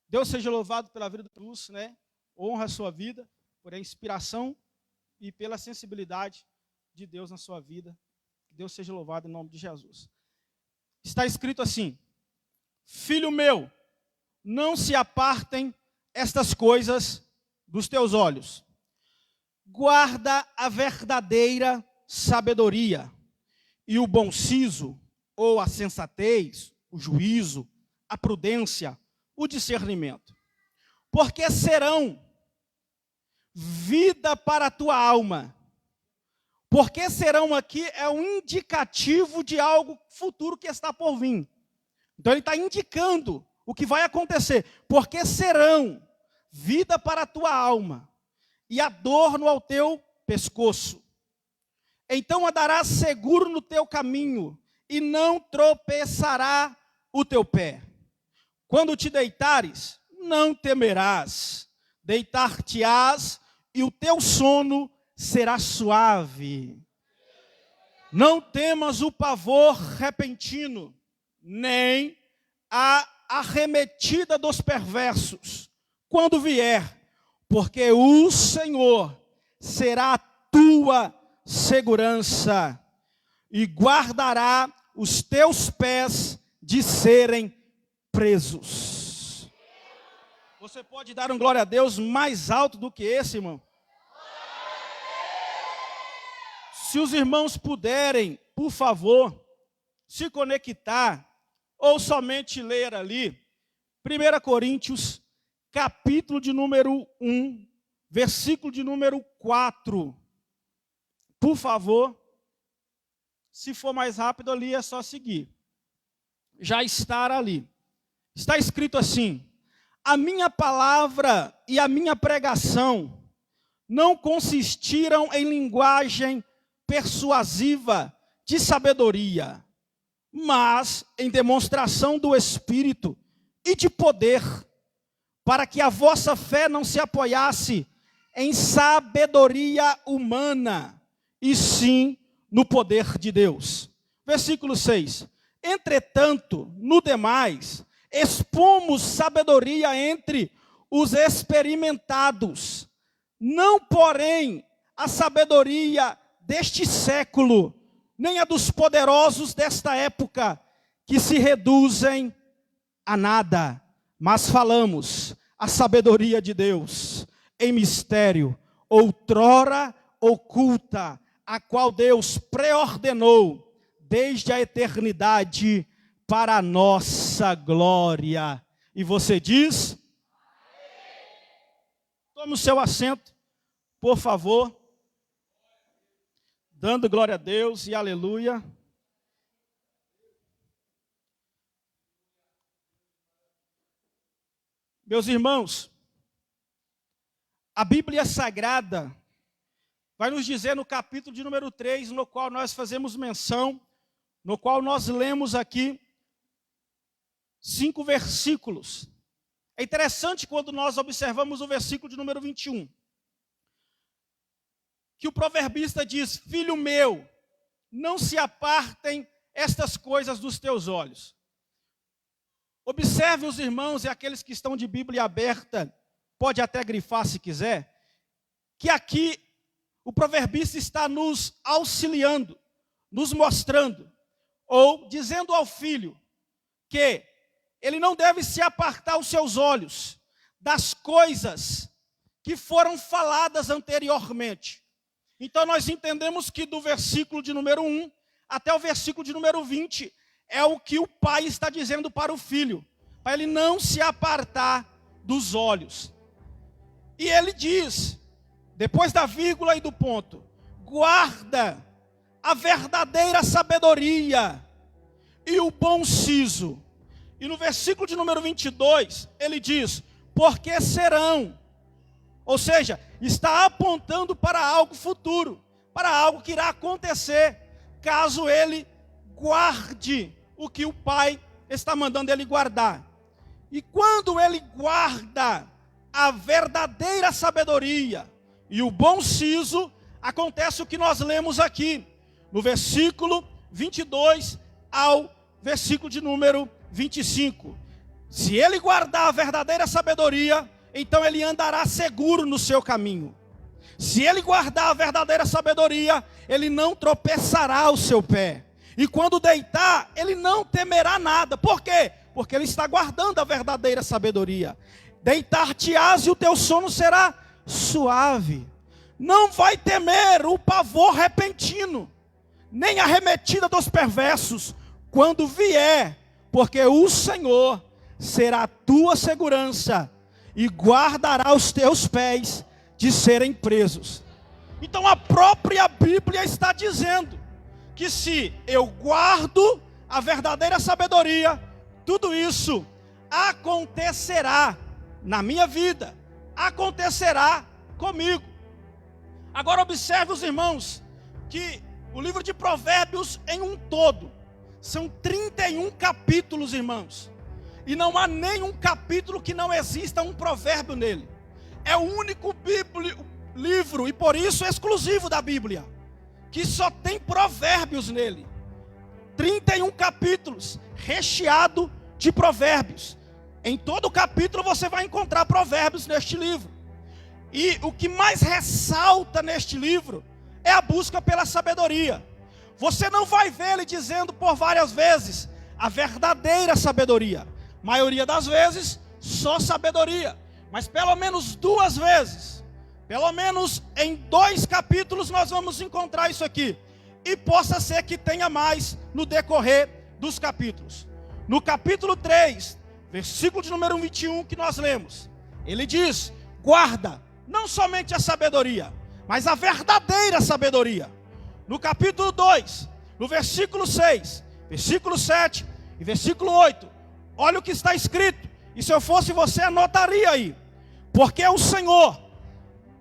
Deus seja louvado pela vida do Lúcio, né? Honra a sua vida, por a inspiração e pela sensibilidade de Deus na sua vida. Que Deus seja louvado em nome de Jesus. Está escrito assim: Filho meu, não se apartem estas coisas dos teus olhos. Guarda a verdadeira sabedoria e o bom siso, ou a sensatez, o juízo, a prudência, o discernimento. Porque serão vida para a tua alma. Porque serão aqui é um indicativo de algo futuro que está por vir. Então ele está indicando o que vai acontecer. Porque serão vida para a tua alma e adorno ao teu pescoço. Então andarás seguro no teu caminho e não tropeçará o teu pé. Quando te deitares, não temerás. Deitar-te-ás e o teu sono será suave. Não temas o pavor repentino, nem a arremetida dos perversos, quando vier, porque o Senhor será a tua segurança e guardará os teus pés de serem presos. Você pode dar um glória a Deus mais alto do que esse, irmão? Se os irmãos puderem, por favor, se conectar, ou somente ler ali, 1 Coríntios, capítulo de número 1, versículo de número 4. Por favor, se for mais rápido ali, é só seguir. Já estar ali. Está escrito assim: a minha palavra e a minha pregação não consistiram em linguagem persuasiva de sabedoria, mas em demonstração do Espírito e de poder, para que a vossa fé não se apoiasse em sabedoria humana, e sim no poder de Deus. Versículo 6. Entretanto, no demais, expomos sabedoria entre os experimentados, não porém a sabedoria deste século, nem a dos poderosos desta época, que se reduzem a nada, mas falamos a sabedoria de Deus em mistério, outrora oculta, a qual Deus preordenou desde a eternidade para a nossa glória. E você diz? Tome o seu assento, por favor, dando glória a Deus e aleluia. Meus irmãos, a Bíblia Sagrada vai nos dizer no capítulo de número 3, no qual nós fazemos menção, no qual nós lemos aqui 5 versículos. É interessante quando nós observamos o versículo de número 21, que o proverbista diz: filho meu, não se apartem estas coisas dos teus olhos. Observe os irmãos e aqueles que estão de Bíblia aberta, pode até grifar se quiser, que aqui o proverbista está nos auxiliando, nos mostrando, ou dizendo ao filho que ele não deve se apartar os seus olhos das coisas que foram faladas anteriormente. Então nós entendemos que do versículo de número 1 até o versículo de número 20 é o que o pai está dizendo para o filho, para ele não se apartar dos olhos. E ele diz, depois da vírgula e do ponto: guarda a verdadeira sabedoria e o bom siso. E no versículo de número 22, ele diz: porque serão. Ou seja, está apontando para algo futuro, para algo que irá acontecer, caso ele guarde o que o pai está mandando ele guardar. E quando ele guarda a verdadeira sabedoria e o bom siso, acontece o que nós lemos aqui, no versículo 22 ao versículo de número 25. Se ele guardar a verdadeira sabedoria, então ele andará seguro no seu caminho. Se ele guardar a verdadeira sabedoria, ele não tropeçará o seu pé. E quando deitar, ele não temerá nada. Por quê? Porque ele está guardando a verdadeira sabedoria. Deitar-te-ás e o teu sono será suave. Não vai temer o pavor repentino, nem a arremetida dos perversos, quando vier, porque o Senhor será a tua segurança e guardará os teus pés de serem presos. Então a própria Bíblia está dizendo que se eu guardo a verdadeira sabedoria, tudo isso acontecerá na minha vida, acontecerá comigo. Agora observe, os irmãos, que o livro de Provérbios em um todo, são 31 capítulos, irmãos. E não há nenhum capítulo que não exista um provérbio nele. É o único livro, e por isso exclusivo da Bíblia, que só tem provérbios nele. 31 capítulos, recheado de provérbios. Em todo capítulo você vai encontrar provérbios neste livro. E o que mais ressalta neste livro é a busca pela sabedoria. Você não vai ver ele dizendo por várias vezes a verdadeira sabedoria. Maioria das vezes, só sabedoria. Mas pelo menos 2 vezes, pelo menos em 2 capítulos nós vamos encontrar isso aqui. E possa ser que tenha mais no decorrer dos capítulos. No capítulo 3, versículo de número 21 que nós lemos, ele diz: guarda não somente a sabedoria, mas a verdadeira sabedoria. No capítulo 2, no versículo 6, versículo 7 e versículo 8, olha o que está escrito. E se eu fosse você, anotaria aí. Porque o Senhor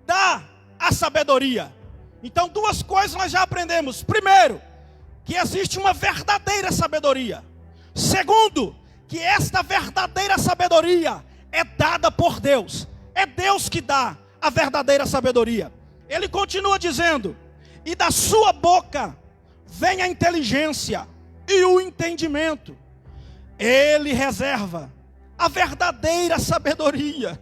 dá a sabedoria. Então 2 coisas nós já aprendemos. Primeiro, que existe uma verdadeira sabedoria. Segundo, que esta verdadeira sabedoria é dada por Deus. É Deus que dá a verdadeira sabedoria. Ele continua dizendo: e da sua boca vem a inteligência e o entendimento. Ele reserva a verdadeira sabedoria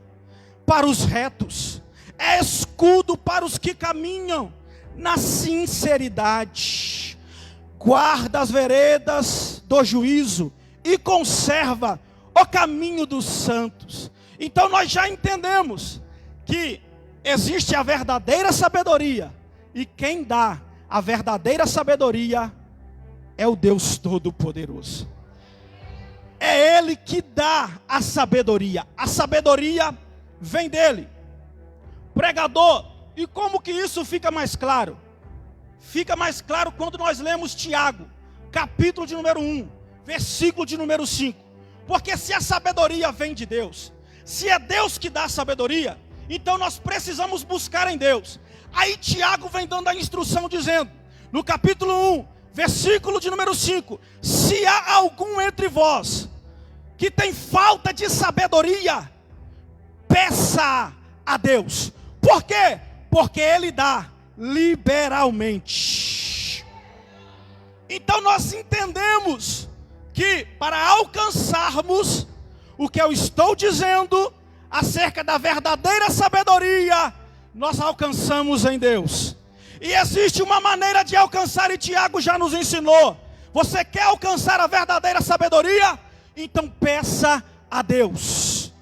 para os retos, é escudo para os que caminham na sinceridade. Guarda as veredas do juízo e conserva o caminho dos santos. Então nós já entendemos que existe a verdadeira sabedoria, e quem dá a verdadeira sabedoria é o Deus Todo-Poderoso. É Ele que dá a sabedoria vem dele. Pregador, e como que isso fica mais claro? Fica mais claro quando nós lemos Tiago, capítulo de número 1, versículo de número 5. Porque se a sabedoria vem de Deus, se é Deus que dá a sabedoria, então nós precisamos buscar em Deus. Aí Tiago vem dando a instrução dizendo, no capítulo 1, versículo de número 5, se há algum entre vós que tem falta de sabedoria, peça a Deus. Por quê? Porque Ele dá liberalmente. Então nós entendemos que para alcançarmos o que eu estou dizendo acerca da verdadeira sabedoria, nós alcançamos em Deus. E existe uma maneira de alcançar, e Tiago já nos ensinou. Você quer alcançar a verdadeira sabedoria? Então peça a Deus.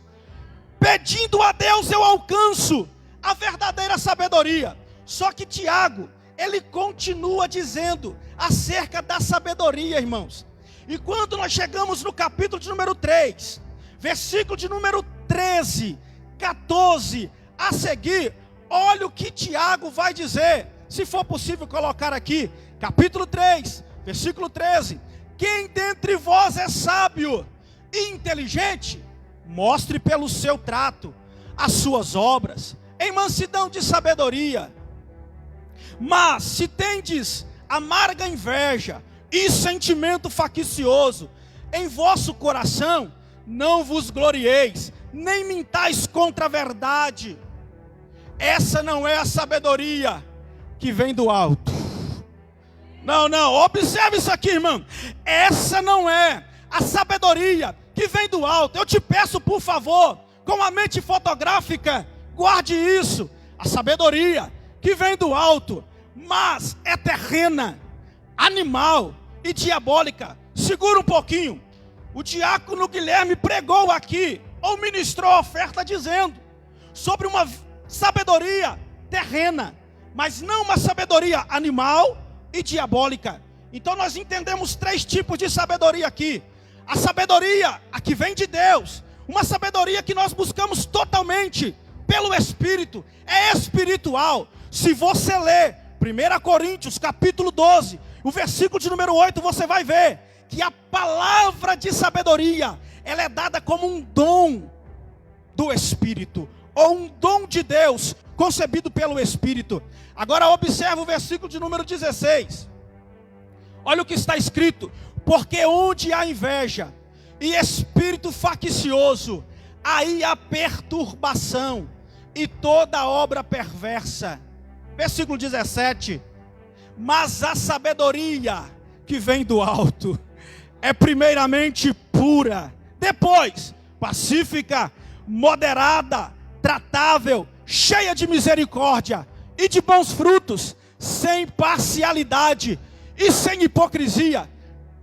Pedindo a Deus eu alcanço a verdadeira sabedoria. Só que Tiago, ele continua dizendo acerca da sabedoria, irmãos. E quando nós chegamos no capítulo de número 3, versículo de número 13, 14, a seguir, olha o que Tiago vai dizer. Se for possível colocar aqui, capítulo 3, versículo 13. Quem dentre vós é sábio e inteligente, mostre pelo seu trato as suas obras, em mansidão de sabedoria. Mas se tendes amarga inveja e sentimento faccioso em vosso coração, não vos glorieis, nem mintais contra a verdade. Essa não é a sabedoria que vem do alto. Não, observe isso aqui, irmão. Essa não é a sabedoria que vem do alto. Eu te peço, por favor, com a mente fotográfica, guarde isso. A sabedoria que vem do alto, mas é terrena, animal e diabólica. Segura um pouquinho. O diácono Guilherme pregou aqui, ou ministrou a oferta dizendo sobre uma sabedoria terrena, mas não uma sabedoria animal e diabólica. Então nós entendemos 3 tipos de sabedoria aqui. A sabedoria, a que vem de Deus, uma sabedoria que nós buscamos totalmente pelo Espírito, é espiritual. Se você ler 1 Coríntios capítulo 12, o versículo de número 8, você vai ver que a palavra de sabedoria, ela é dada como um dom do Espírito, ou um dom de Deus, concebido pelo Espírito. Agora observa o versículo de número 16. Olha o que está escrito: porque onde há inveja e espírito faccioso, aí há perturbação e toda obra perversa. Versículo 17. Mas a sabedoria que vem do alto é primeiramente pura, depois pacífica, moderada, tratável, cheia de misericórdia e de bons frutos, sem parcialidade e sem hipocrisia.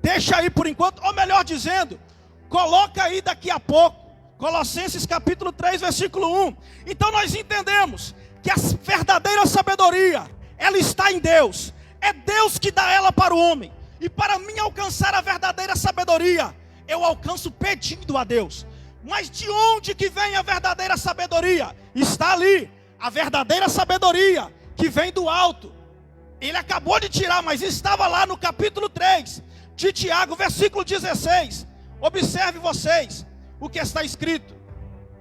Deixa aí por enquanto, ou melhor dizendo, coloca aí daqui a pouco, Colossenses capítulo 3, versículo 1. Então nós entendemos que a verdadeira sabedoria, ela está em Deus. É Deus que dá ela para o homem. E para mim alcançar a verdadeira sabedoria, eu alcanço pedindo a Deus. Mas de onde que vem a verdadeira sabedoria? Está ali, a verdadeira sabedoria que vem do alto. Ele acabou de tirar, mas estava lá no capítulo 3 de Tiago, versículo 16. Observe vocês o que está escrito.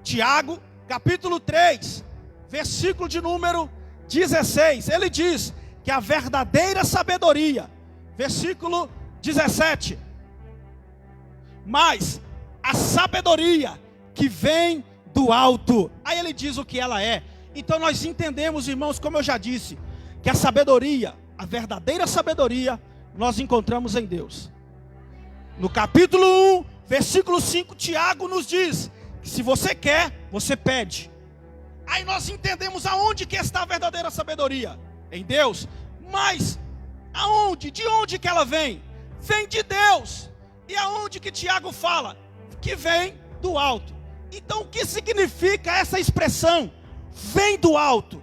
Tiago, capítulo 3, versículo de número 16. Ele diz que a verdadeira sabedoria, versículo 17. Mas a sabedoria que vem do alto, aí ele diz o que ela é. Então nós entendemos, irmãos, como eu já disse, que a sabedoria, a verdadeira sabedoria, nós encontramos em Deus. No capítulo 1, versículo 5, Tiago nos diz que se você quer, você pede. Aí nós entendemos aonde que está a verdadeira sabedoria. Em Deus. Mas aonde? De onde que ela vem? Vem de Deus. E aonde que Tiago fala? Que vem do alto. Então o que significa essa expressão? Vem do alto.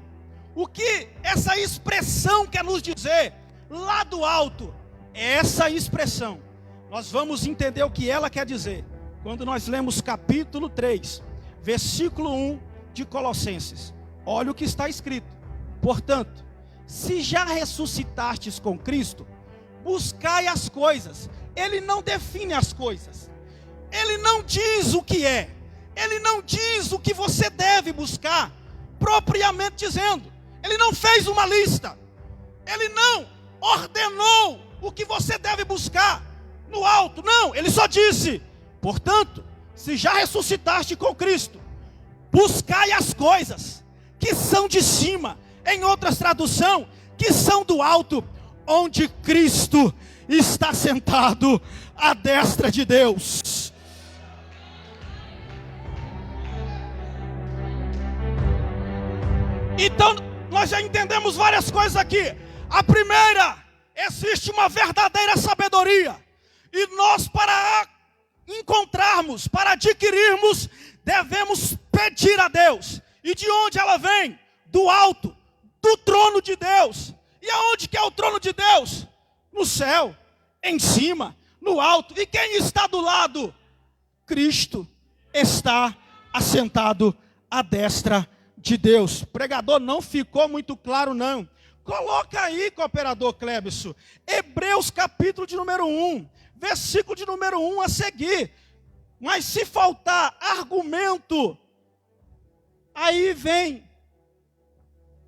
O que essa expressão quer nos dizer? Lá do alto. Essa expressão, nós vamos entender o que ela quer dizer quando nós lemos capítulo 3, versículo 1 de Colossenses. Olha o que está escrito: portanto, se já ressuscitastes com Cristo, buscai as coisas. Ele não define as coisas, ele não diz o que é, ele não diz o que você deve buscar, propriamente dizendo. Ele não fez uma lista, ele não ordenou o que você deve buscar no alto, não, ele só disse: portanto, se já ressuscitaste com Cristo, buscai as coisas que são de cima, em outras traduções, que são do alto, onde Cristo está sentado à destra de Deus. Então, nós já entendemos várias coisas aqui. A primeira, existe uma verdadeira sabedoria. E nós, para encontrarmos, para adquirirmos, devemos pedir a Deus. E de onde ela vem? Do alto, do trono de Deus. E aonde que é o trono de Deus? No céu, em cima, no alto. E quem está do lado? Cristo está assentado à destra de Deus. Pregador, não ficou muito claro não. Coloca aí, cooperador Clebson, Hebreus capítulo de número 1, versículo de número 1 a seguir. Mas se faltar argumento, aí vem.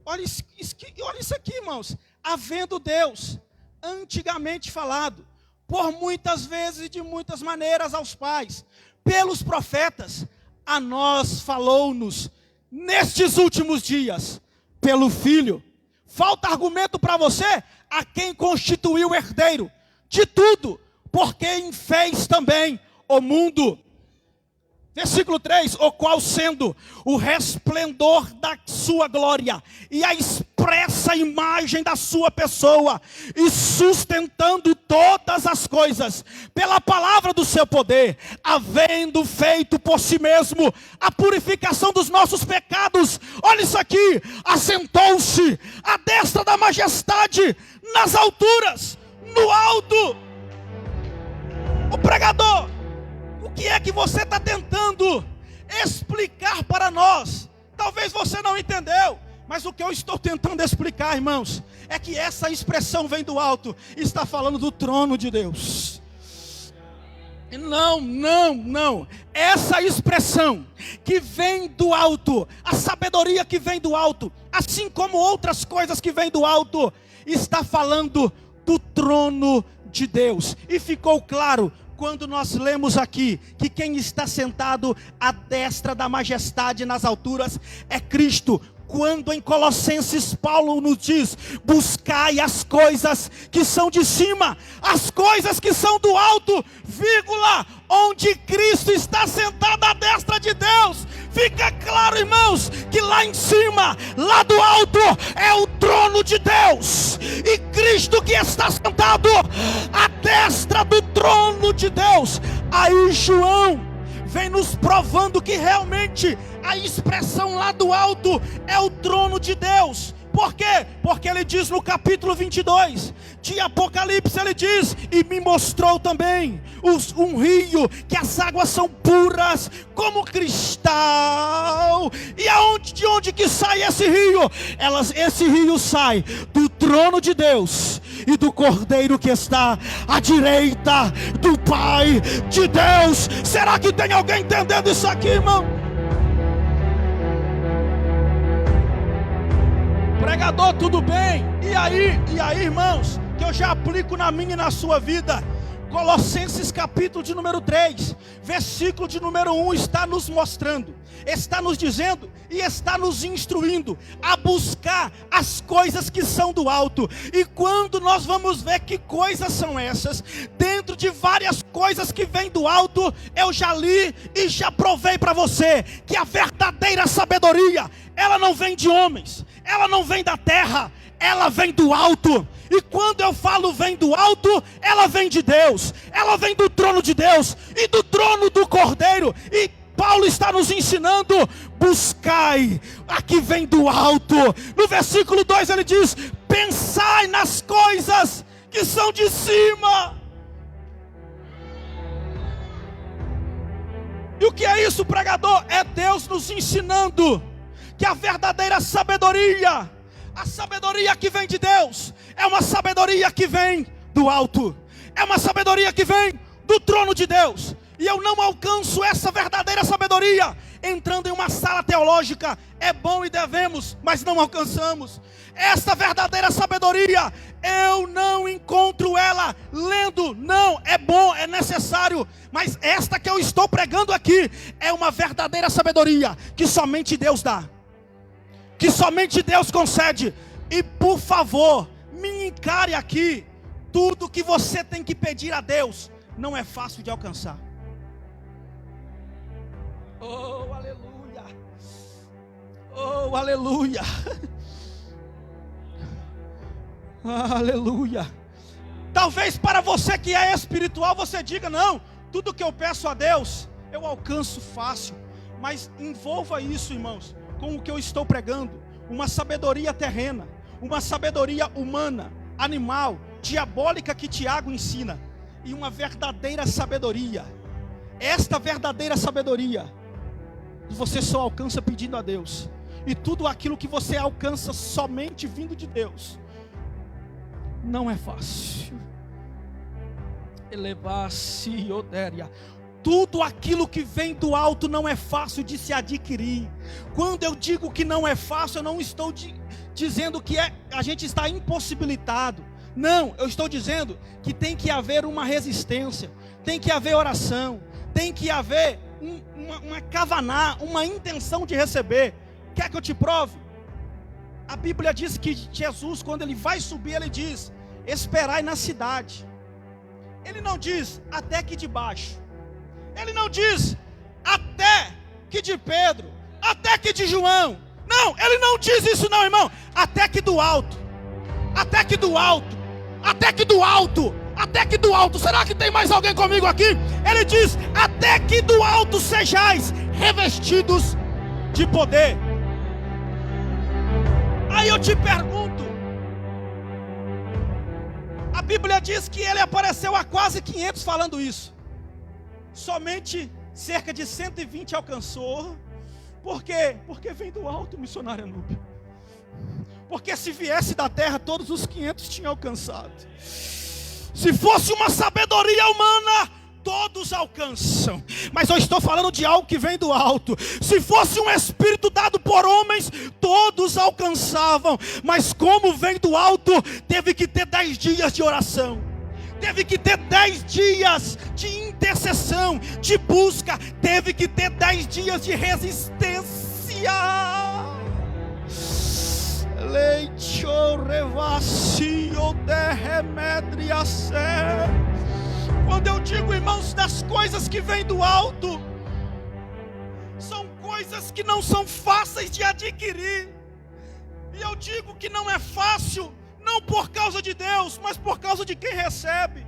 Olha isso aqui, irmãos. Havendo Deus antigamente falado, por muitas vezes e de muitas maneiras aos pais, pelos profetas, a nós falou-nos nestes últimos dias, pelo Filho. Falta argumento para você? A quem constituiu o herdeiro de tudo, por quem fez também o mundo. Versículo 3, o qual sendo o resplendor da sua glória e a expressa imagem da sua pessoa, e sustentando todas as coisas pela palavra do seu poder, havendo feito por si mesmo a purificação dos nossos pecados, olha isso aqui, assentou-se à destra da majestade nas alturas, no alto. O pregador, o que é que você está tentando explicar para nós? Talvez você não entendeu, mas o que eu estou tentando explicar, irmãos, é que essa expressão vem do alto, está falando do trono de Deus. Não, essa expressão que vem do alto, a sabedoria que vem do alto, assim como outras coisas que vêm do alto, está falando do trono de Deus. E ficou claro quando nós lemos aqui que quem está sentado à destra da majestade nas alturas é Cristo. Quando em Colossenses Paulo nos diz: buscai as coisas que são de cima, as coisas que são do alto, vírgula, onde Cristo está sentado à destra de Deus. Fica claro, irmãos, que lá em cima, lá do alto, é o trono de Deus, e Cristo que está sentado à destra do trono de Deus. Aí João vem nos provando que realmente a expressão lá do alto é o trono de Deus. Por quê? Porque ele diz no capítulo 22 de Apocalipse, ele diz: e me mostrou também um rio, que as águas são puras como cristal. E de onde que sai esse rio? Esse rio sai do trono de Deus e do Cordeiro que está à direita do Pai de Deus. Será que tem alguém entendendo isso aqui, irmão? Pregador, tudo bem? E aí, irmãos, que eu já aplico na minha e na sua vida. Colossenses capítulo de número 3, versículo de número 1, está nos mostrando, está nos dizendo e está nos instruindo a buscar as coisas que são do alto. E quando nós vamos ver que coisas são essas, dentro de várias coisas que vêm do alto, eu já li e já provei para você que a verdadeira sabedoria, ela não vem de homens, ela não vem da terra, ela vem do alto. E quando eu falo vem do alto, ela vem de Deus, ela vem do trono de Deus e do trono do Cordeiro. E Paulo está nos ensinando: buscai a que vem do alto. No versículo 2 ele diz: pensai nas coisas que são de cima. E o que é isso, pregador? É Deus nos ensinando que a verdadeira sabedoria, a sabedoria que vem de Deus, é uma sabedoria que vem do alto, é uma sabedoria que vem do trono de Deus. E eu não alcanço essa verdadeira sabedoria entrando em uma sala teológica. É bom e devemos, mas não alcançamos. Essa verdadeira sabedoria, eu não encontro ela lendo. Não, é bom, é necessário, mas esta que eu estou pregando aqui é uma verdadeira sabedoria que somente Deus dá, que somente Deus concede. E por favor, me encare aqui: tudo que você tem que pedir a Deus não é fácil de alcançar. Oh, aleluia! Oh, aleluia! Aleluia! Talvez para você que é espiritual, você diga: não, tudo que eu peço a Deus, eu alcanço fácil. Mas envolva isso, irmãos, com o que eu estou pregando: uma sabedoria terrena, uma sabedoria humana, animal, diabólica, que Tiago ensina, e uma verdadeira sabedoria. Esta verdadeira sabedoria você só alcança pedindo a Deus, e tudo aquilo que você alcança somente vindo de Deus não é fácil. Elevar-se, odéria. Tudo aquilo que vem do alto não é fácil de se adquirir. Quando eu digo que não é fácil, eu não estou dizendo que a gente está impossibilitado. Não, eu estou dizendo que tem que haver uma resistência, tem que haver oração, tem que haver uma kavaná, uma intenção de receber. Quer que eu te prove? A Bíblia diz que Jesus, quando ele vai subir, ele diz: esperai na cidade. Ele não diz até aqui de baixo. Ele não diz até que de Pedro, até que de João. Não, ele não diz isso não, irmão. Até que do alto, até que do alto, até que do alto, até que do alto. Será que tem mais alguém comigo aqui? Ele diz, até que do alto sejais revestidos de poder. Aí eu te pergunto, a Bíblia diz que ele apareceu a quase 500 falando isso. Somente cerca de 120 alcançou. Por quê? Porque vem do alto, missionário Anúbio. Porque se viesse da terra, todos os 500 tinham alcançado. Se fosse uma sabedoria humana, todos alcançam. Mas eu estou falando de algo que vem do alto. Se fosse um espírito dado por homens, todos alcançavam. Mas como vem do alto, teve que ter 10 dias de oração. Teve que ter 10 dias de intercessão, de busca. Teve que ter 10 dias de resistência. Leite revascio de remedriacer. Quando eu digo, irmãos, das coisas que vêm do alto, são coisas que não são fáceis de adquirir. E eu digo que não é fácil, não por causa de Deus, mas por causa de quem recebe.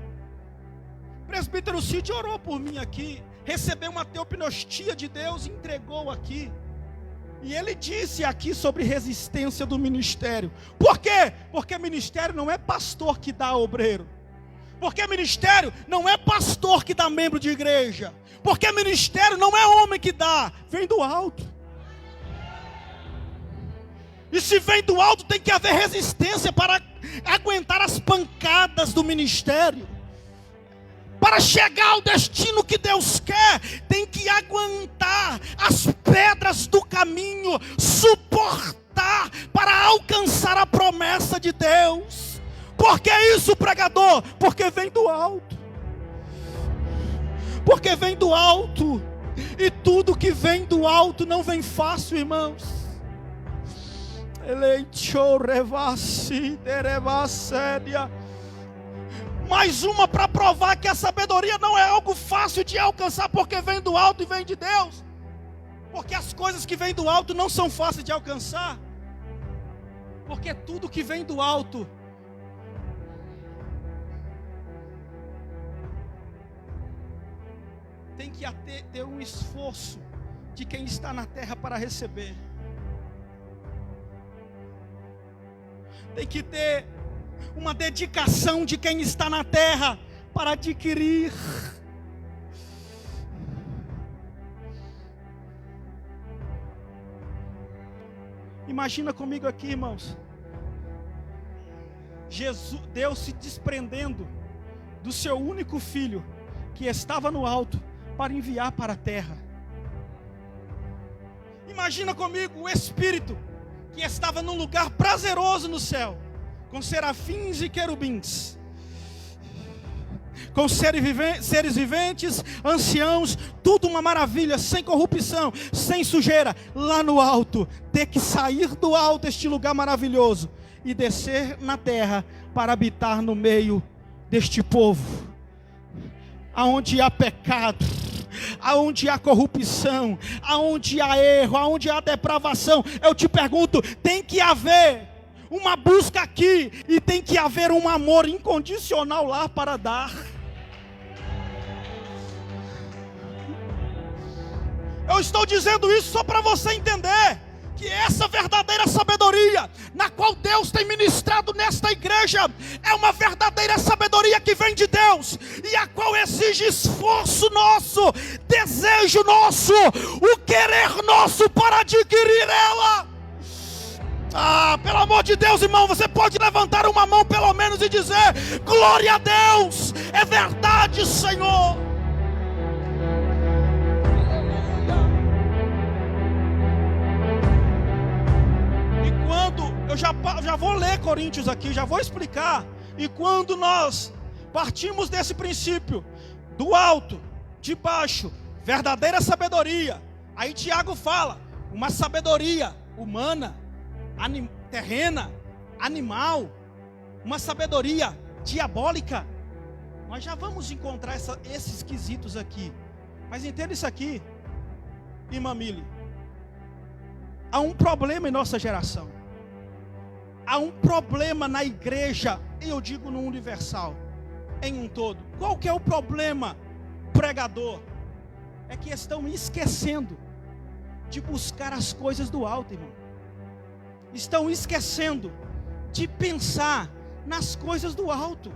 O presbítero Cid orou por mim aqui, recebeu uma teopneustia de Deus e entregou aqui. E ele disse aqui sobre resistência do ministério. Por quê? Porque ministério não é pastor que dá obreiro. Porque ministério não é pastor que dá membro de igreja. Porque ministério não é homem que dá, vem do alto. E se vem do alto, tem que haver resistência para aguentar as pancadas do ministério. Para chegar ao destino que Deus quer, tem que aguentar as pedras do caminho, suportar para alcançar a promessa de Deus. Por que isso, pregador? Porque vem do alto. Porque vem do alto. E tudo que vem do alto não vem fácil, irmãos. Mais uma para provar que a sabedoria não é algo fácil de alcançar, porque vem do alto e vem de Deus. Porque as coisas que vêm do alto não são fáceis de alcançar. Porque tudo que vem do alto tem que ter um esforço de quem está na terra para receber. Tem que ter uma dedicação de quem está na terra para adquirir. Imagina comigo aqui, irmãos. Deus se desprendendo do seu único filho, que estava no alto, para enviar para a terra. Imagina comigo o Espírito, que estava num lugar prazeroso no céu, com serafins e querubins, com seres viventes, anciãos, tudo uma maravilha, sem corrupção, sem sujeira, lá no alto, ter que sair do alto, este lugar maravilhoso, e descer na terra, para habitar no meio deste povo, aonde há pecado, aonde há corrupção, aonde há erro, aonde há depravação. Eu te pergunto, tem que haver uma busca aqui, e tem que haver um amor incondicional lá para dar. Eu estou dizendo isso só para você entender que essa verdadeira sabedoria, na qual Deus tem ministrado nesta igreja, é uma verdadeira sabedoria que vem de Deus, e a qual exige esforço nosso, desejo nosso, o querer nosso para adquirir ela. Pelo amor de Deus, irmão, você pode levantar uma mão pelo menos e dizer: glória a Deus, é verdade, Senhor. E quando, eu já vou ler Coríntios aqui, já vou explicar. E quando nós partimos desse princípio, do alto, de baixo, verdadeira sabedoria, aí Tiago fala, uma sabedoria humana, terrena, animal, uma sabedoria diabólica. Nós já vamos encontrar esses quesitos aqui. Mas entenda isso aqui: Irmã Mili, há um problema em nossa geração. Há um problema na igreja, e eu digo no universal, em um todo. Qual que é o problema, pregador? É que estão esquecendo de buscar as coisas do alto, irmão. Estão esquecendo de pensar nas coisas do alto.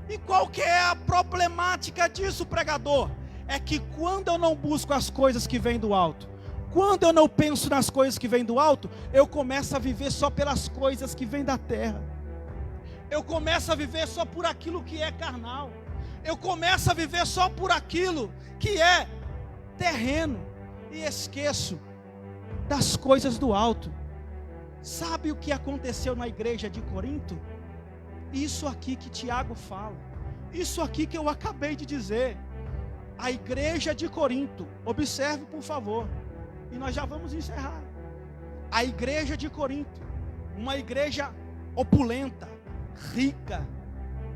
E qual que é a problemática disso, pregador? É que quando eu não busco as coisas que vêm do alto, quando eu não penso nas coisas que vêm do alto, eu começo a viver só pelas coisas que vêm da terra. Eu começo a viver só por aquilo que é carnal. Eu começo a viver só por aquilo que é terreno. E esqueço das coisas do alto. Sabe o que aconteceu na igreja de Corinto? Isso aqui que Tiago fala. Isso aqui que eu acabei de dizer. A igreja de Corinto. Observe, por favor. E nós já vamos encerrar. A igreja de Corinto. Uma igreja opulenta, rica.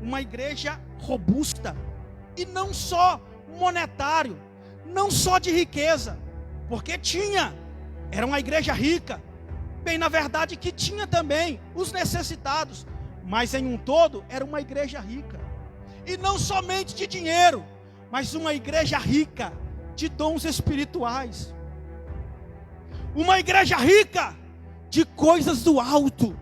Uma igreja robusta. E não só monetário. Não só de riqueza. Porque tinha. Era uma igreja rica. Bem, na verdade que tinha também os necessitados. Mas em um todo era uma igreja rica. E não somente de dinheiro, mas uma igreja rica de dons espirituais. Uma igreja rica de coisas do alto.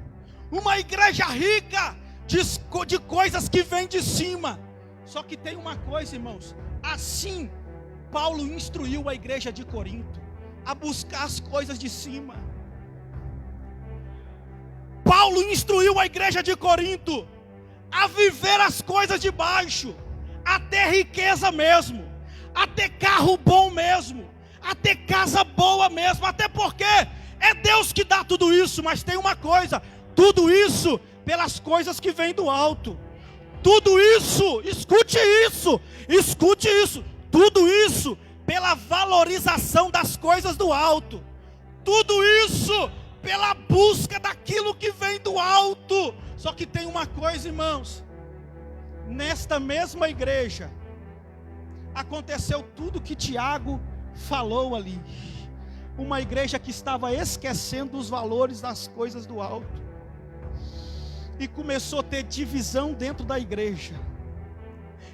Uma igreja rica de coisas que vêm de cima. Só que tem uma coisa, irmãos. Assim, Paulo instruiu a igreja de Corinto a buscar as coisas de cima. Paulo instruiu a igreja de Corinto a viver as coisas de baixo, a ter riqueza mesmo, a ter carro bom mesmo, a ter casa boa mesmo, até porque é Deus que dá tudo isso. Mas tem uma coisa, tudo isso pelas coisas que vêm do alto. Tudo isso, escute isso, tudo isso pela valorização das coisas do alto. Tudo isso pela busca daquilo que vem do alto. Só que tem uma coisa, irmãos. Nesta mesma igreja aconteceu tudo que Tiago falou ali. Uma igreja que estava esquecendo os valores das coisas do alto. E começou a ter divisão dentro da igreja.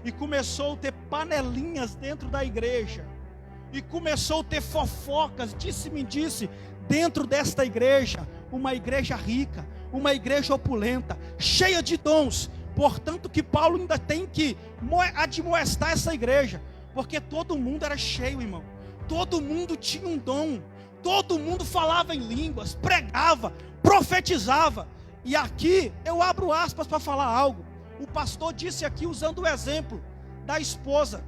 E começou a ter panelinhas dentro da igreja. E começou a ter fofocas, disse-me-disse, dentro desta igreja. Uma igreja rica, uma igreja opulenta, cheia de dons. Portanto que Paulo ainda tem que admoestar essa igreja. Porque todo mundo era cheio, irmão. Todo mundo tinha um dom. Todo mundo falava em línguas, pregava, profetizava. E aqui eu abro aspas para falar algo. O pastor disse aqui, usando o exemplo da esposa.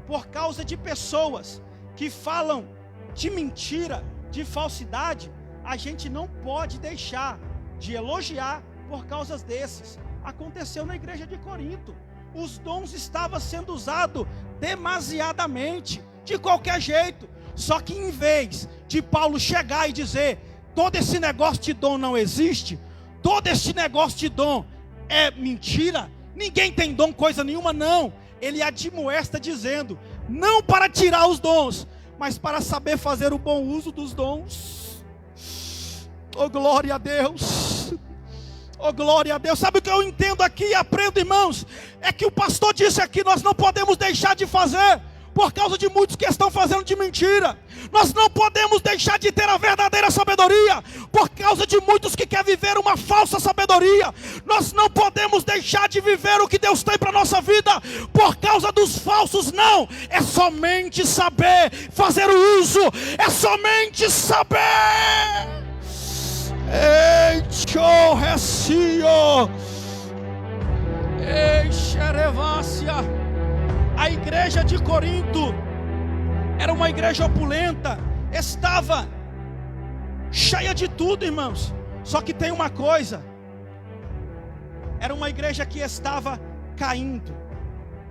Por causa de pessoas que falam de mentira, de falsidade, a gente não pode deixar de elogiar por causa desses. Aconteceu na igreja de Corinto. Os dons estavam sendo usados demasiadamente, de qualquer jeito. Só que em vez de Paulo chegar e dizer, todo esse negócio de dom não existe, todo esse negócio de dom é mentira, ninguém tem dom coisa nenhuma, não. Ele admoesta dizendo, não para tirar os dons, mas para saber fazer o bom uso dos dons. Oh, glória a Deus. Oh, glória a Deus. Sabe o que eu entendo aqui e aprendo, irmãos? É que o pastor disse aqui, nós não podemos deixar de fazer por causa de muitos que estão fazendo de mentira. Nós não podemos deixar de ter a verdadeira sabedoria por causa de muitos que querem viver uma falsa sabedoria. Nós não podemos deixar de viver o que Deus tem para a nossa vida por causa dos falsos. Não, é somente saber fazer o uso. É somente saber. Eicho recio, eicherevácia. A igreja de Corinto era uma igreja opulenta, estava cheia de tudo, irmãos. Só que tem uma coisa, era uma igreja que estava caindo,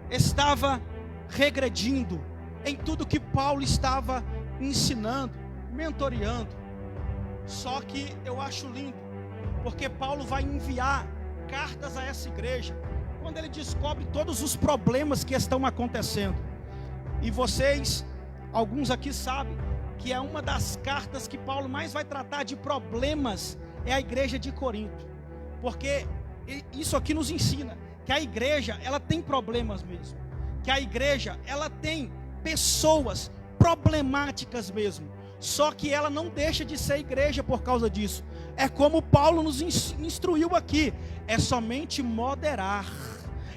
estava regredindo em tudo que Paulo estava ensinando, mentoreando. Só que eu acho lindo, porque Paulo vai enviar cartas a essa igreja, quando ele descobre todos os problemas que estão acontecendo. E vocês, alguns aqui sabem, que é uma das cartas que Paulo mais vai tratar de problemas, é a igreja de Corinto. Porque isso aqui nos ensina que a igreja, ela tem problemas mesmo. Que a igreja, ela tem pessoas problemáticas mesmo. Só que ela não deixa de ser igreja por causa disso. É como Paulo nos instruiu aqui. É somente moderar.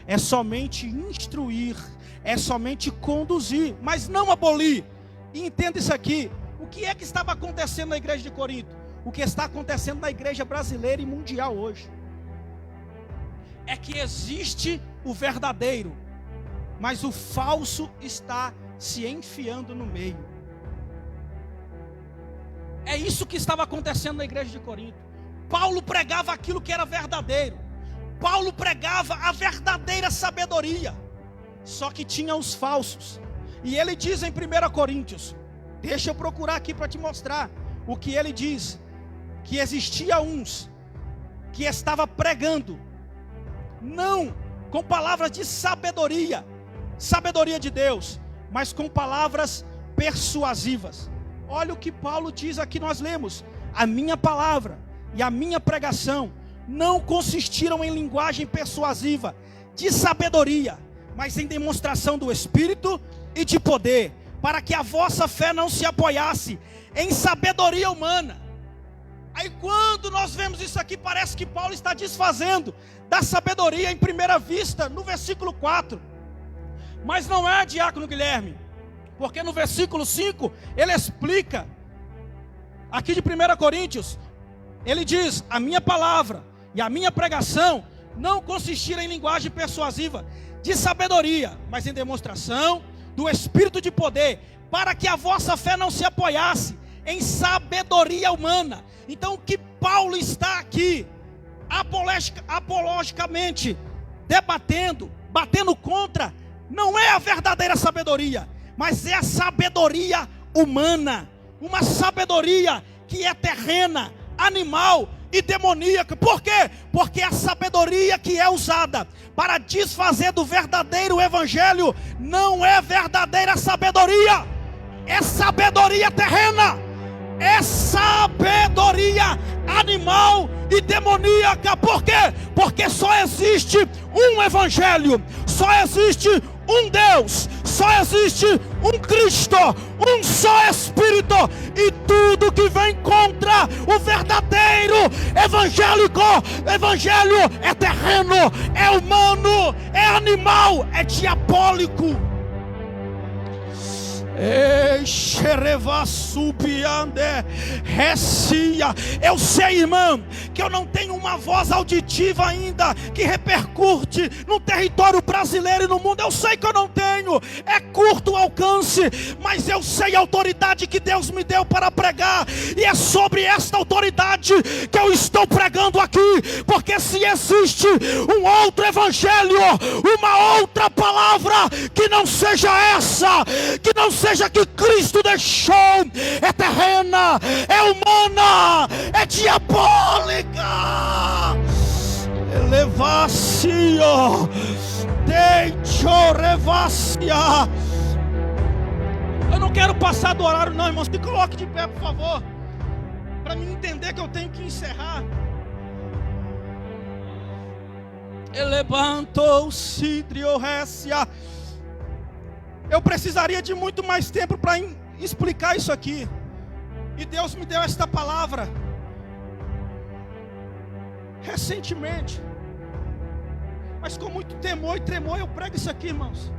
É somente instruir. É somente conduzir. Mas não abolir. E entenda isso aqui. O que é que estava acontecendo na igreja de Corinto? O que está acontecendo na igreja brasileira e mundial hoje? É que existe o verdadeiro, mas o falso está se enfiando no meio. É isso que estava acontecendo na igreja de Corinto. Paulo pregava aquilo que era verdadeiro. Paulo pregava a verdadeira sabedoria. Só que tinha os falsos. E ele diz em 1 Coríntios, deixa eu procurar aqui para te mostrar o que ele diz. Que existia uns que estava pregando, não com palavras de sabedoria, sabedoria de Deus, mas com palavras persuasivas. Olha o que Paulo diz aqui, nós lemos: a minha palavra e a minha pregação não consistiram em linguagem persuasiva, de sabedoria, mas em demonstração do Espírito e de poder, para que a vossa fé não se apoiasse em sabedoria humana. Aí quando nós vemos isso aqui, parece que Paulo está desfazendo da sabedoria em primeira vista, no versículo 4. Mas não é, diácono Guilherme, porque no versículo 5, ele explica, aqui de 1 Coríntios, ele diz: a minha palavra e a minha pregação não consistiram em linguagem persuasiva, de sabedoria, mas em demonstração do Espírito de poder, para que a vossa fé não se apoiasse em sabedoria humana. Então o que Paulo está aqui apologicamente debatendo, batendo contra, não é a verdadeira sabedoria, mas é a sabedoria humana, uma sabedoria que é terrena, animal e demoníaca. Por quê? Porque a sabedoria que é usada para desfazer do verdadeiro evangelho não é verdadeira sabedoria, é sabedoria terrena, é sabedoria animal e demoníaca. Por quê? Porque só existe um evangelho, só existe um Deus, só existe um Cristo, um só Espírito, e tudo que vem contra o verdadeiro evangelho é terreno, é humano, é animal, é diabólico. Eu sei, irmão, que eu não tenho uma voz auditiva ainda que repercute no território brasileiro e no mundo. Eu sei que eu não tenho, é curto o alcance, mas eu sei a autoridade que Deus me deu para pregar, e é sobre esta autoridade que eu estou pregando aqui. Porque se existe um outro evangelho, uma outra palavra que não seja essa, que não seja que Cristo deixou, é terrena, é humana, é diabólica. Elevacio, deixorevacia. Eu não quero passar do horário não, irmãos. Me coloque de pé, por favor, para mim entender que eu tenho que encerrar. Elevantou-se triorrécia. Eu precisaria de muito mais tempo para explicar isso aqui. E Deus me deu esta palavra recentemente, mas com muito temor e tremor eu prego isso aqui, irmãos.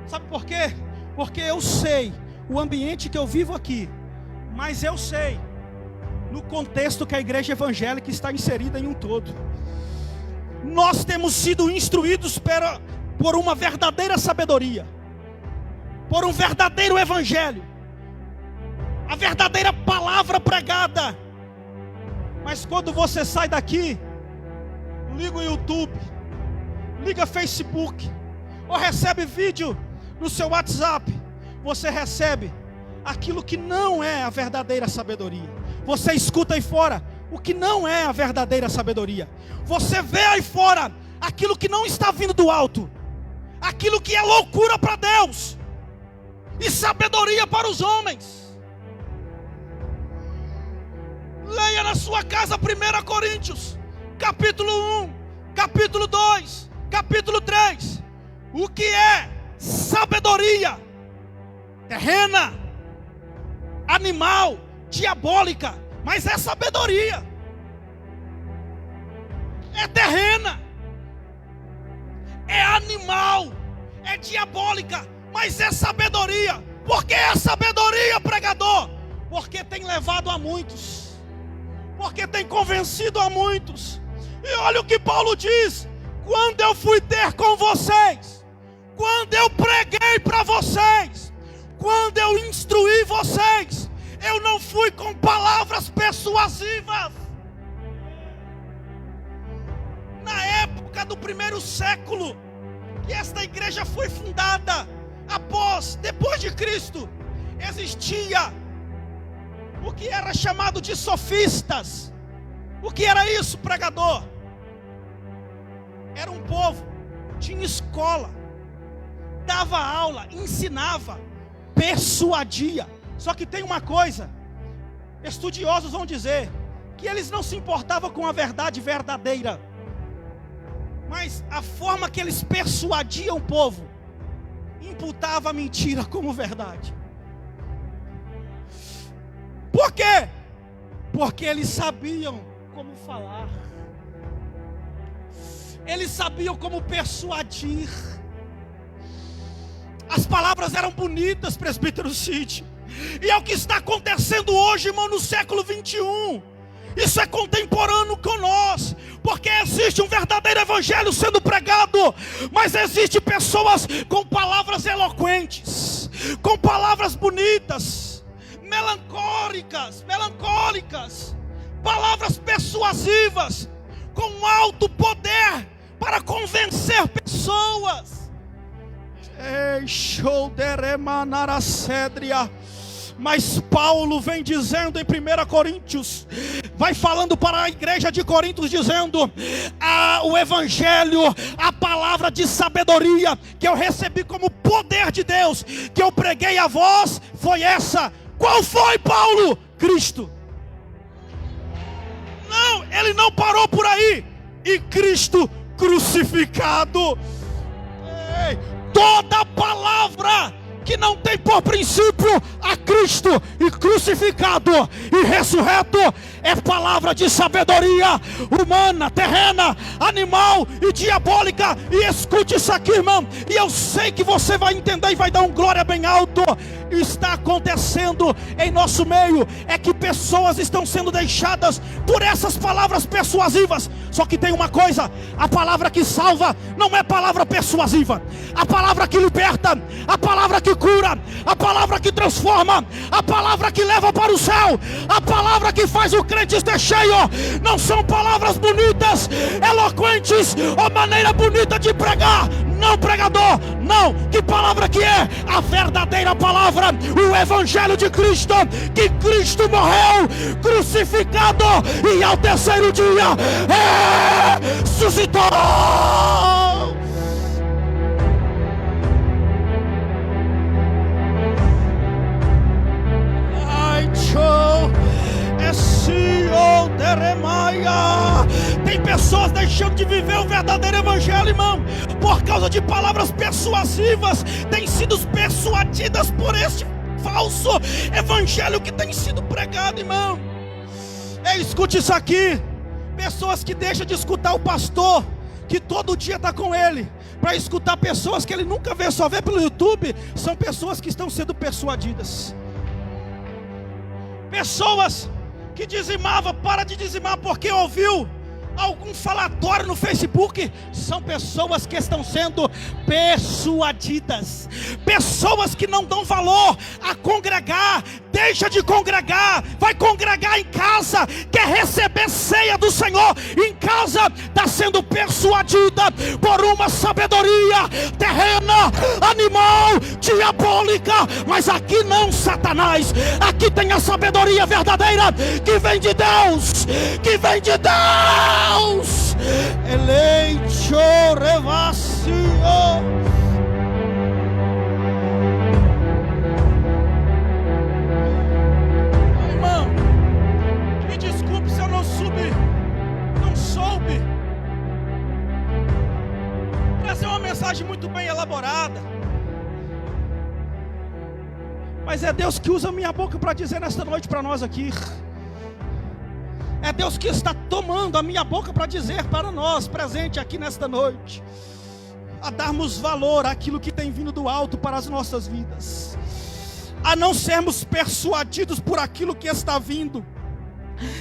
Sabe por quê? Porque eu sei o ambiente que eu vivo aqui, mas eu sei no contexto que a igreja evangélica está inserida em um todo. Nós temos sido instruídos por uma verdadeira sabedoria, por um verdadeiro evangelho, a verdadeira palavra pregada. Mas quando você sai daqui, liga o YouTube, liga Facebook, ou recebe vídeo no seu WhatsApp, você recebe aquilo que não é a verdadeira sabedoria. Você escuta aí fora o que não é a verdadeira sabedoria. Você vê aí fora aquilo que não está vindo do alto, aquilo que é loucura para Deus e sabedoria para os homens. na sua casa 1 Coríntios, capítulo 1, capítulo 2, capítulo 3. O que é sabedoria terrena, animal, diabólica, mas é sabedoria. É terrena, é animal, é diabólica, mas é sabedoria. Por que é sabedoria, pregador? Porque tem levado a muitos, porque tem convencido a muitos. E olha o que Paulo diz: quando eu fui ter com vocês, quando eu preguei para vocês, quando eu instruí vocês, eu não fui com palavras persuasivas. Na época do primeiro século, que esta igreja foi fundada, depois de Cristo, existia o que era chamado de sofistas. O que era isso, pregador? Era um povo, tinha escola, dava aula, ensinava, persuadia. Só que tem uma coisa, estudiosos vão dizer, que eles não se importavam com a verdade verdadeira, mas a forma que eles persuadiam o povo, imputava a mentira como verdade. Por quê? Porque eles sabiam como falar, eles sabiam como persuadir. As palavras eram bonitas, presbítero Cid. E é o que está acontecendo hoje, irmão, no século 21. Isso é contemporâneo com nós, porque existe um verdadeiro evangelho sendo pregado, mas existe pessoas com palavras eloquentes, com palavras bonitas, melancólicas, palavras persuasivas, com alto poder para convencer pessoas. Ei, show deremanara cédria. Mas Paulo vem dizendo em 1 Coríntios, vai falando para a igreja de Coríntios, dizendo: o evangelho, a palavra de sabedoria que eu recebi como poder de Deus, que eu preguei a vós, foi essa. Qual foi, Paulo? Cristo. Não, ele não parou por aí. E Cristo crucificado. Ei, toda palavra que não tem por princípio a Cristo e crucificado e ressurreto é palavra de sabedoria humana, terrena, animal e diabólica. E escute isso aqui, irmão, e eu sei que você vai entender e vai dar um glória bem alto. Está acontecendo em nosso meio é que pessoas estão sendo deixadas por essas palavras persuasivas. Só que tem uma coisa: a palavra que salva não é palavra persuasiva. A palavra que liberta, a palavra que cura, a palavra que transforma, a palavra que leva para o céu, a palavra que faz o crente estar cheio, não são palavras bonitas, eloquentes ou maneira bonita de pregar. Não, pregador, não. Que palavra que é? A verdadeira palavra, o evangelho de Cristo, que Cristo morreu crucificado e ao terceiro dia ressuscitou. Tem pessoas deixando de viver o verdadeiro evangelho, irmão, por causa de palavras persuasivas. Têm sido persuadidas por este falso evangelho que tem sido pregado, irmão. Escute isso aqui: pessoas que deixam de escutar o pastor, que todo dia está com ele, para escutar pessoas que ele nunca vê, só vê pelo YouTube. São pessoas que estão sendo persuadidas. Pessoas que dizimava, para de dizimar porque ouviu algum falatório no Facebook. São pessoas que estão sendo persuadidas. Pessoas que não dão valor a congregar, deixa de congregar, vai congregar em casa, quer receber ceia do Senhor em casa, está sendo persuadida por uma sabedoria terrena, animal, diabólica. Mas aqui não, Satanás, aqui tem a sabedoria verdadeira que vem de Deus, que vem de Deus. Eleito revacio. Irmão, me desculpe se eu mensagem muito bem elaborada. Mas é Deus que usa a minha boca para dizer nesta noite para nós aqui. É Deus que está tomando a minha boca para dizer para nós, presente aqui nesta noite, a darmos valor àquilo que tem vindo do alto para as nossas vidas, a não sermos persuadidos por aquilo que está vindo,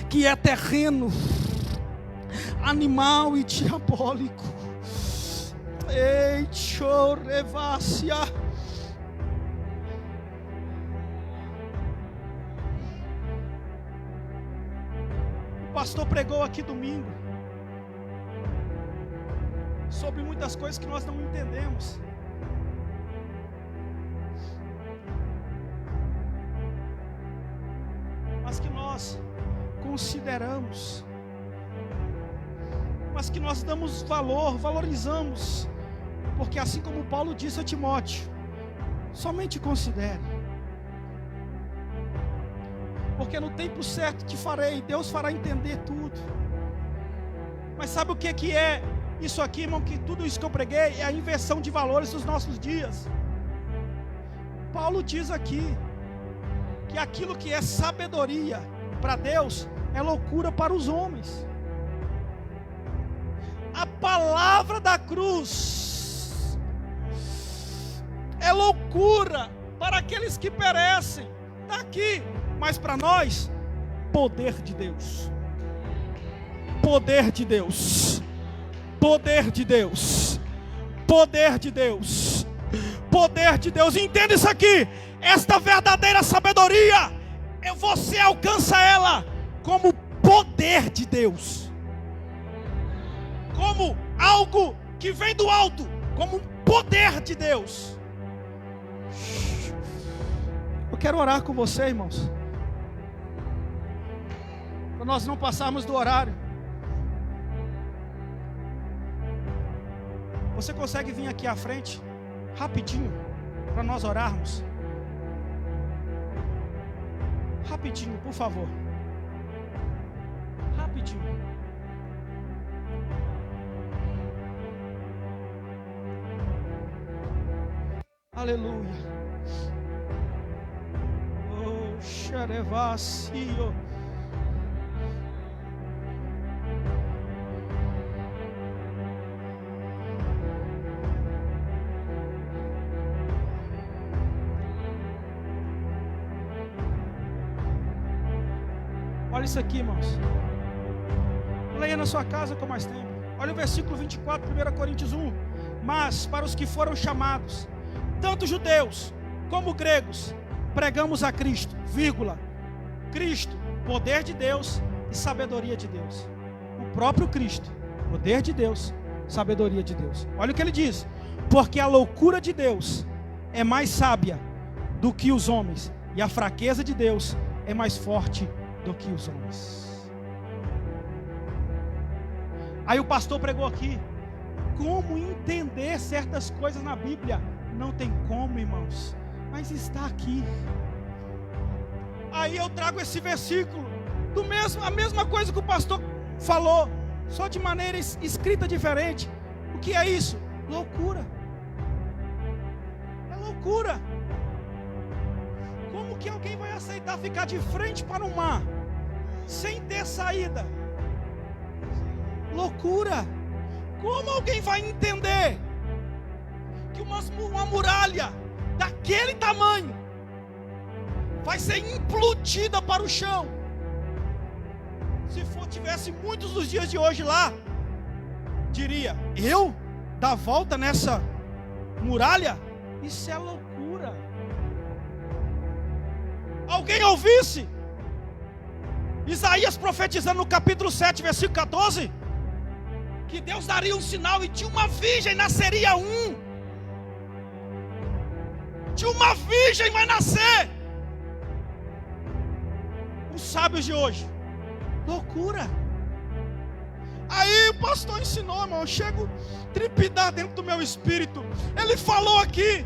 que é terreno, animal e diabólico. Ei, chorevácia. O pastor pregou aqui domingo sobre muitas coisas que nós não entendemos. Mas que nós consideramos, mas que nós damos valor, valorizamos, porque assim como Paulo disse a Timóteo, somente considere, porque no tempo certo te farei, Deus fará entender tudo. Mas sabe o que é isso aqui, irmão? Que tudo isso que eu preguei é a inversão de valores dos nossos dias. Paulo diz aqui que aquilo que é sabedoria para Deus é loucura para os homens. A palavra da cruz é loucura para aqueles que perecem. Está aqui, mas para nós, poder de Deus. Poder de Deus. Poder de Deus. Poder de Deus. Poder de Deus. Entenda isso aqui. Esta verdadeira sabedoria, você alcança ela como poder de Deus, como algo que vem do alto, como um poder de Deus. Eu quero orar com você, irmãos, para nós não passarmos do horário. Você consegue vir aqui à frente, rapidinho, para nós orarmos? Rapidinho, por favor. Rapidinho. Aleluia. Oh, xerevacio. Olha isso aqui, irmãos. Leia na sua casa com mais tempo. Olha o versículo 24, 1 Coríntios 1. Mas para os que foram chamados, tanto judeus como gregos, pregamos a Cristo, vírgula, Cristo, poder de Deus e sabedoria de Deus. O próprio Cristo, poder de Deus, sabedoria de Deus. Olha o que ele diz: porque a loucura de Deus é mais sábia do que os homens, e a fraqueza de Deus é mais forte do que os homens. Aí o pastor pregou aqui como entender certas coisas na Bíblia. Não tem como, irmãos, mas está aqui. Aí eu trago esse versículo a mesma coisa que o pastor falou, só de maneira escrita diferente. O que é isso? Loucura. É loucura. Como que alguém vai aceitar ficar de frente para o mar sem ter saída? Loucura. Como alguém vai entender que uma muralha daquele tamanho vai ser implodida para o chão? Se tivesse muitos dos dias de hoje lá, diria: eu dar volta nessa muralha? Isso é loucura. Alguém ouvisse Isaías profetizando no capítulo 7, versículo 14, que Deus daria um sinal e de uma virgem nasceria um. De uma virgem vai nascer. Os sábios de hoje, loucura. Aí o pastor ensinou, irmão, eu chego a trepidar dentro do meu espírito. Ele falou aqui,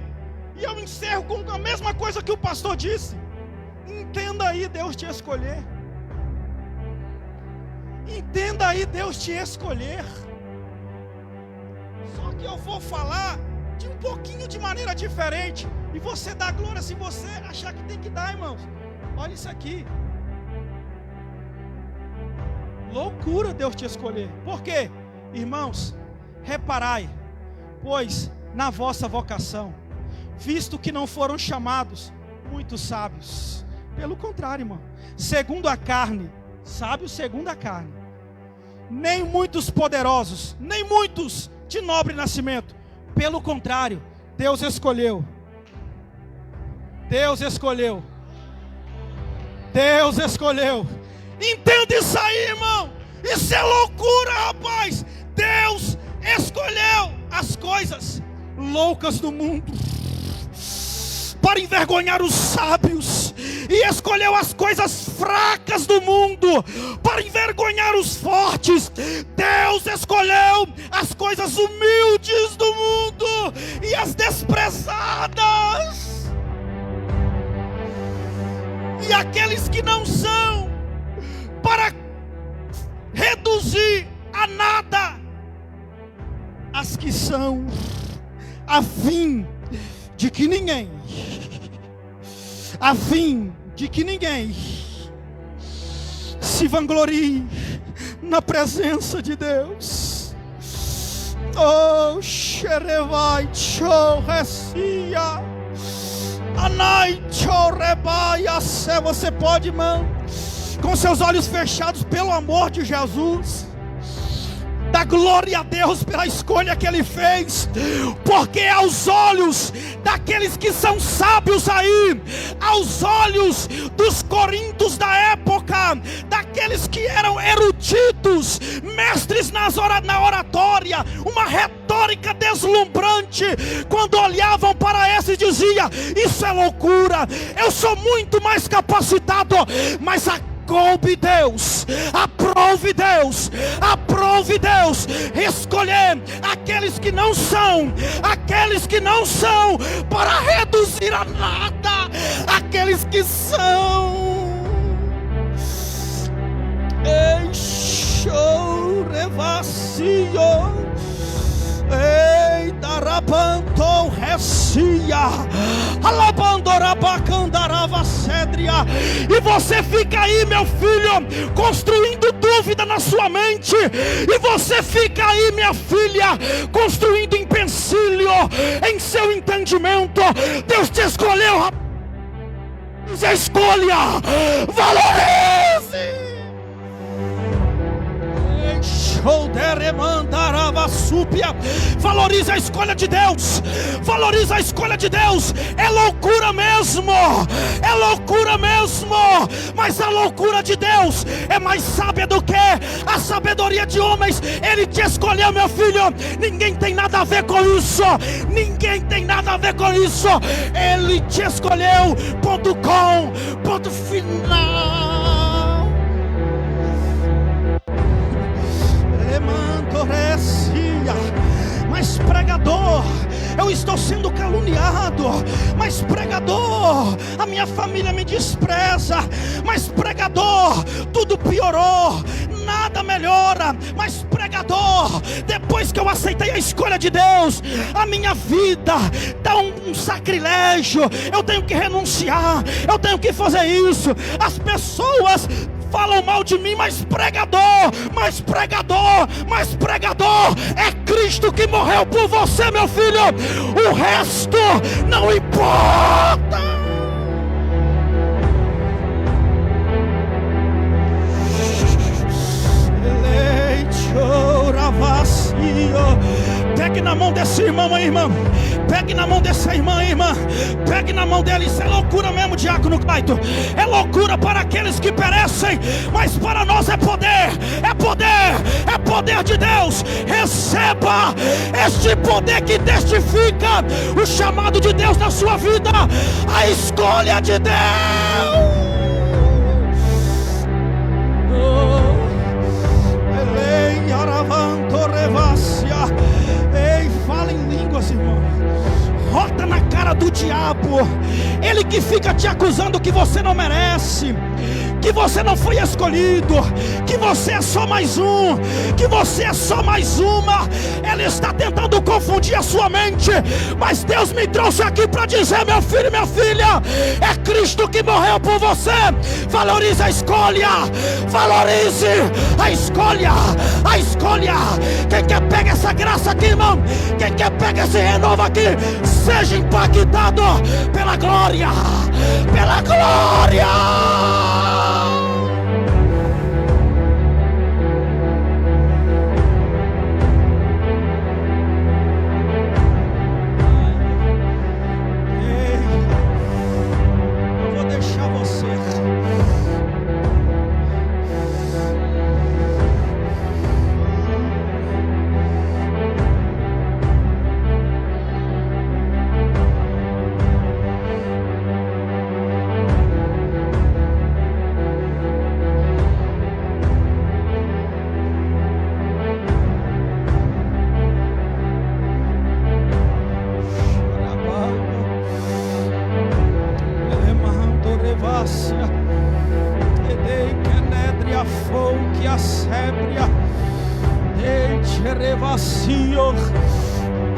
e eu encerro com a mesma coisa que o pastor disse. Entenda aí Deus te escolher. Entenda aí Deus te escolher. Só que eu vou falar de um pouquinho de maneira diferente. E você dá glória se você achar que tem que dar, irmãos. Olha isso aqui. Loucura Deus te escolher. Por quê? Irmãos, reparai, pois na vossa vocação, visto que não foram chamados muitos sábios. Pelo contrário, irmão, segundo a carne, sábios segundo a carne, nem muitos poderosos, nem muitos de nobre nascimento. Pelo contrário, Deus escolheu. Deus escolheu. Deus escolheu. Entenda isso aí, irmão. Isso é loucura, rapaz. Deus escolheu as coisas loucas do mundo para envergonhar os sábios, e escolheu as coisas fracas do mundo para envergonhar os fortes. Deus escolheu as coisas humildes do mundo e as desprezadas, e aqueles que não são, para reduzir a nada as que são, a fim de que ninguém se vanglorie na presença de Deus. Oh, xerevai chorrecia, anai chorebaia. Você pode, irmão, com seus olhos fechados, pelo amor de Jesus, dá glória a Deus pela escolha que Ele fez, porque aos olhos daqueles que são sábios aí, aos olhos dos coríntios da época, daqueles que eram eruditos, mestres na oratória, uma retórica deslumbrante, quando olhavam para esse dizia: isso é loucura, eu sou muito mais capacitado. Mas aprove Deus escolher aqueles que não são, para reduzir a nada aqueles que são. Ei, show revacio, ei, darabanto recia, alabandorabacandarava cédria. E você fica aí, meu filho, construindo dúvida na sua mente, e você fica aí, minha filha, construindo empecilho em seu entendimento. Deus te escolheu, rapaz. Escolha, valorize. Valorize a escolha de Deus. Valorize a escolha de Deus. É loucura mesmo. Mas a loucura de Deus é mais sábia do que a sabedoria de homens. Ele te escolheu, meu filho. Ninguém tem nada a ver com isso. Ele te escolheu. Ponto final. Mas pregador, eu estou sendo caluniado. Mas pregador, a minha família me despreza. Mas pregador, tudo piorou, nada melhora. Mas pregador, depois que eu aceitei a escolha de Deus, a minha vida está um sacrilégio. Eu tenho que renunciar, eu tenho que fazer isso. As pessoas falam mal de mim, mas pregador, é Cristo que morreu por você, meu filho. O resto não importa. Pegue na mão desse irmão aí, irmã. Pegue na mão dessa irmã aí, irmã. Pegue na mão dele. Isso é loucura mesmo, diácono Clayton. É loucura para aqueles que perecem, mas para nós é poder. É poder de Deus. Receba este poder que testifica o chamado de Deus na sua vida, a escolha de Deus. Ei, fala em línguas, irmão. Rota na cara do diabo. Ele que fica te acusando que você não merece, que você não foi escolhido, que você é só mais um, que você é só mais uma. Ele está tentando confundir a sua mente, mas Deus me trouxe aqui para dizer: meu filho, minha filha, é Cristo que morreu por você. Valorize a escolha, valorize a escolha, a escolha. Quem quer pegar essa graça aqui, irmão, quem quer pegar esse renovo aqui, seja impactado pela glória, pela glória.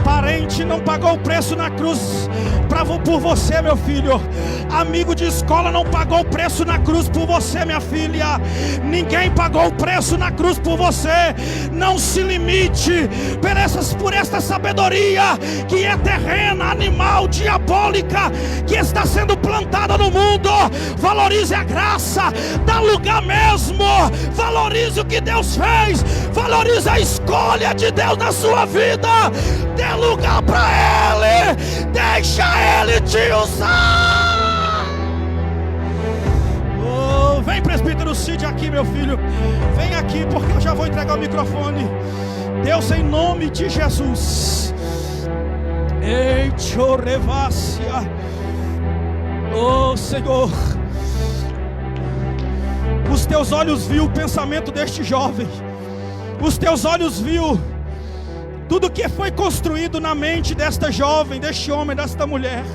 Parente não pagou o preço na cruz por você, meu filho. Amigo de escola não pagou o preço na cruz por você, minha filha. Ninguém pagou o preço na cruz por você. Não se limite por esta sabedoria que é terrena, animal, diabólica, que está sendo plantada no mundo. Valorize a graça, dá lugar mesmo. Valorize o que Deus fez. Valorize a escolha de Deus na sua vida. Dê lugar para Ele. Deixa Ele te usar. Oh, vem, presbítero Cid, aqui, meu filho. Vem aqui, porque eu já vou entregar o microfone. Deus, em nome de Jesus. Ei, chorevácia. Oh, Senhor, os teus olhos viu o pensamento deste jovem. Os teus olhos viu tudo que foi construído na mente desta jovem, deste homem, desta mulher,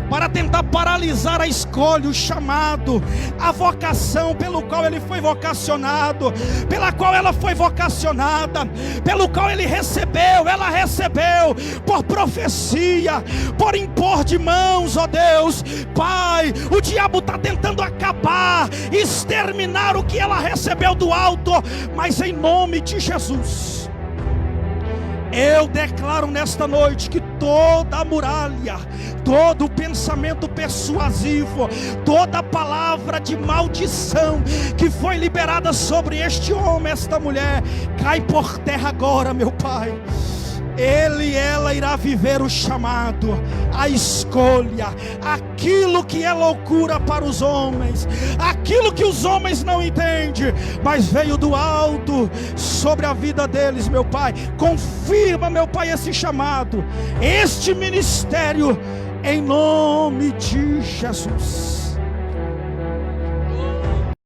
para tentar paralisar a escolha, o chamado, a vocação pelo qual ele foi vocacionado, pela qual ela foi vocacionada, pelo qual ela recebeu, por profecia, por impor de mãos, ó Deus. Pai, o diabo está tentando acabar, exterminar o que ela recebeu do alto, mas em nome de Jesus, eu declaro nesta noite que toda a muralha, todo o pensamento persuasivo, toda a palavra de maldição que foi liberada sobre este homem, esta mulher, cai por terra agora, meu Pai. Ele e ela irá viver o chamado, a escolha, aquilo que é loucura para os homens, aquilo que os homens não entendem, mas veio do alto sobre a vida deles, meu Pai. Confirma, meu Pai, esse chamado, este ministério, em nome de Jesus.